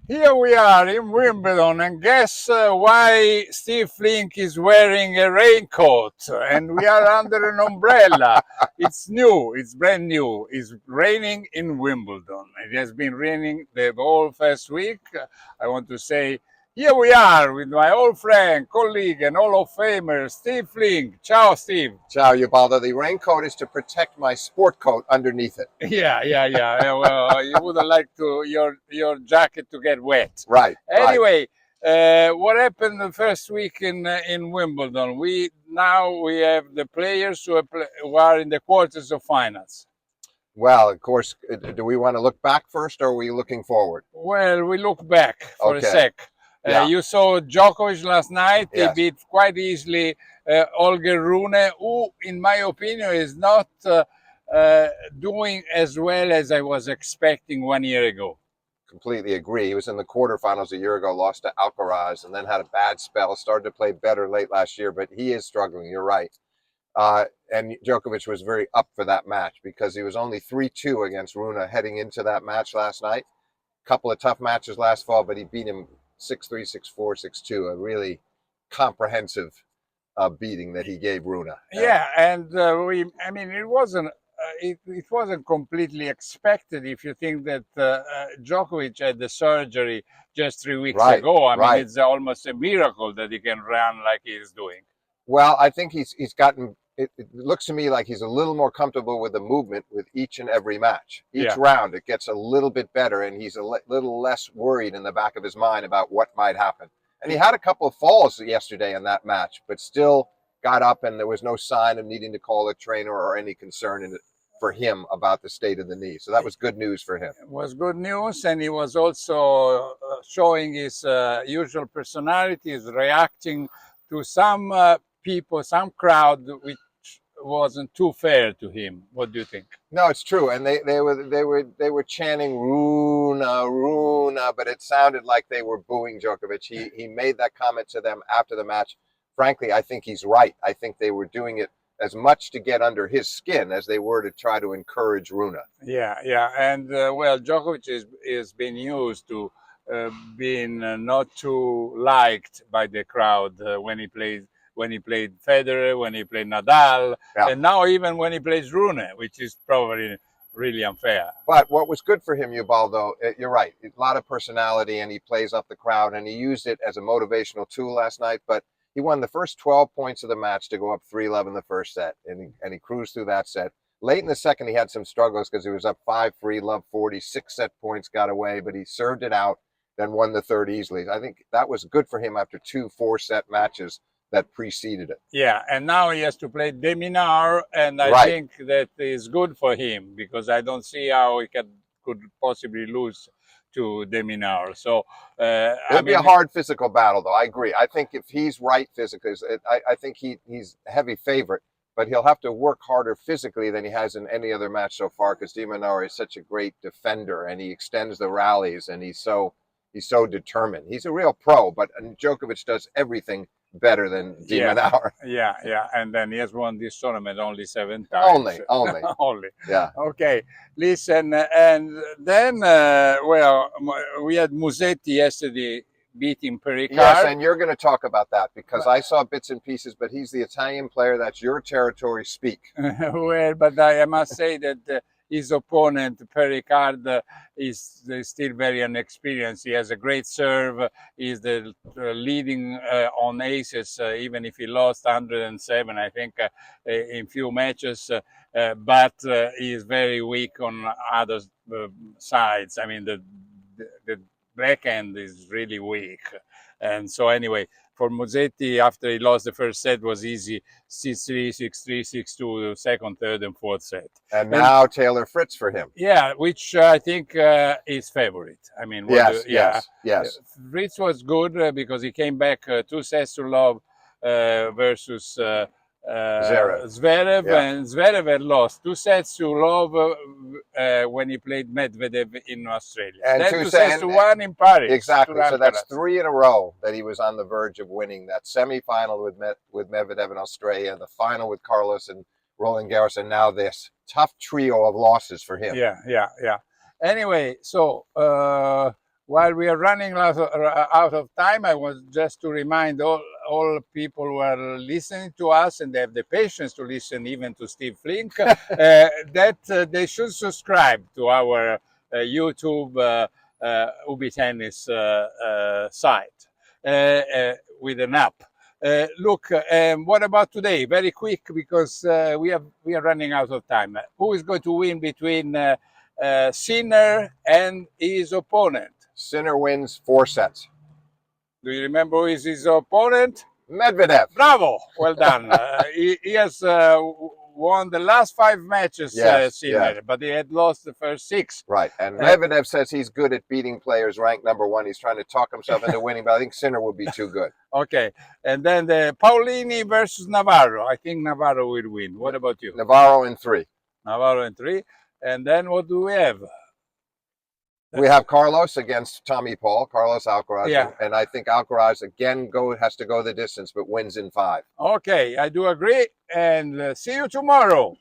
Here we are in Wimbledon, and guess why Steve Flink is wearing a raincoat? And we are under an umbrella. It's new, it's brand new. It's raining in Wimbledon. It has been raining the whole first week. I want to say, here we are with my old friend, colleague, and Hall of Famer, Steve Flink. Ciao, Steve. Ciao, Ubaldo. The raincoat is to protect my sport coat underneath it. Yeah. Well, you wouldn't like to your jacket to get wet. Right. Anyway, what happened the first week in Wimbledon? We have the players who are in the quarters of finals. Well, of course, do we want to look back first or are we looking forward? Well, we look back for a sec. Yeah. You saw Djokovic last night. Yes. He beat quite easily Olga Rune, who, in my opinion, is not doing as well as I was expecting 1 year ago. Completely agree. He was in the quarterfinals a year ago, lost to Alcaraz, and then had a bad spell. Started to play better late last year, but he is struggling. You're right. And Djokovic was very up for that match because he was only 3-2 against Rune heading into that match last night. Couple of tough matches last fall, but he beat him 6-3, 6-4, 6-2. A really comprehensive beating that he gave Rune. Yeah, and it wasn't. It wasn't completely expected if you think that Djokovic had the surgery just 3 weeks ago. I mean, it's almost a miracle that he can run like he's doing. Well, I think he's gotten. It looks to me like he's a little more comfortable with the movement with each and every match. Each round, it gets a little bit better, and he's a little less worried in the back of his mind about what might happen. And he had a couple of falls yesterday in that match, but still got up, and there was no sign of needing to call a trainer or any concern for him about the state of the knee. So that was good news for him. It was good news, and he was also showing his usual personality, is reacting to some people, some crowd, which wasn't too fair to him. What do you think? No, it's true, and they were chanting Rune, Rune, but it sounded like they were booing Djokovic. He made that comment to them after the match. Frankly, I think he's right. I think they were doing it as much to get under his skin as they were to try to encourage Rune. Yeah, and well, Djokovic is being used to being not too liked by the crowd when he played Federer, when he played Nadal, and now even when he plays Rune, which is probably really unfair. But what was good for him, Ubaldo, you're right, a lot of personality, and he plays up the crowd, and he used it as a motivational tool last night. But he won the first 12 points of the match to go up 3-11 the first set, and he cruised through that set. Late in the second, he had some struggles because he was up 5-3, love 40, 6 set points got away, but he served it out, then won the third easily. I think that was good for him after 2 4-set matches that preceded it. Yeah, and now he has to play Minaur, and I think that is good for him because I don't see how he could possibly lose to Minaur. So it'll be a hard physical battle, though. I agree. I think if he's right physically, I think he's a heavy favorite, but he'll have to work harder physically than he has in any other match so far because Minaur is such a great defender, and he extends the rallies, and he's so determined. He's a real pro, but Djokovic does everything better than Minaur. Yeah, and then he has won this tournament only 7 times. Only. Yeah. Okay, listen, and then we had Musetti yesterday beating Pericard. Yes, and you're going to talk about that because I saw bits and pieces, but he's the Italian player. That's your territory. Speak. Well, but I must say that his opponent, Pericard, is still very inexperienced. He has a great serve. He's the leading on aces, even if he lost 107, I think, in few matches. But he is very weak on other sides. I mean, the backhand is really weak. And so anyway, for Musetti, after he lost the first set, was easy 6-3, 6-3, 6-2, the second, third, and fourth set. And now Taylor Fritz for him. Yeah, which I think is favorite. I mean, yes. Fritz was good because he came back 2 sets to love versus Zverev, and Zverev had lost 2 sets to love when he played Medvedev in Australia. And then 2 sets to 1 in Paris. Exactly. So that's 3 in a row that he was on the verge of winning. That semi-final with Medvedev in Australia, the final with Carlos and Roland Garros, and now this tough trio of losses for him. Yeah. Anyway, so While we are running out of time, I want just to remind all people who are listening to us and they have the patience to listen even to Steve Flink that they should subscribe to our YouTube Ubi Tennis site with an app. Look, what about today? Very quick, because we are running out of time. Who is going to win between Sinner and his opponent? Sinner wins 4 sets. Do you remember who is his opponent? Medvedev. Bravo! Well done. He has won the last 5 matches, Yes, Sinner, yes. but he had lost the first 6. Right, and Medvedev says he's good at beating players ranked #1. He's trying to talk himself into winning, but I think Sinner would be too good. Okay, and then the Paulini versus Navarro. I think Navarro will win. What about you? Navarro in 3. Navarro in 3. And then what do we have? We have Carlos against Tommy Paul, Carlos Alcaraz, Yeah. and I think Alcaraz again has to go the distance, but wins in 5. Okay, I do agree, and see you tomorrow.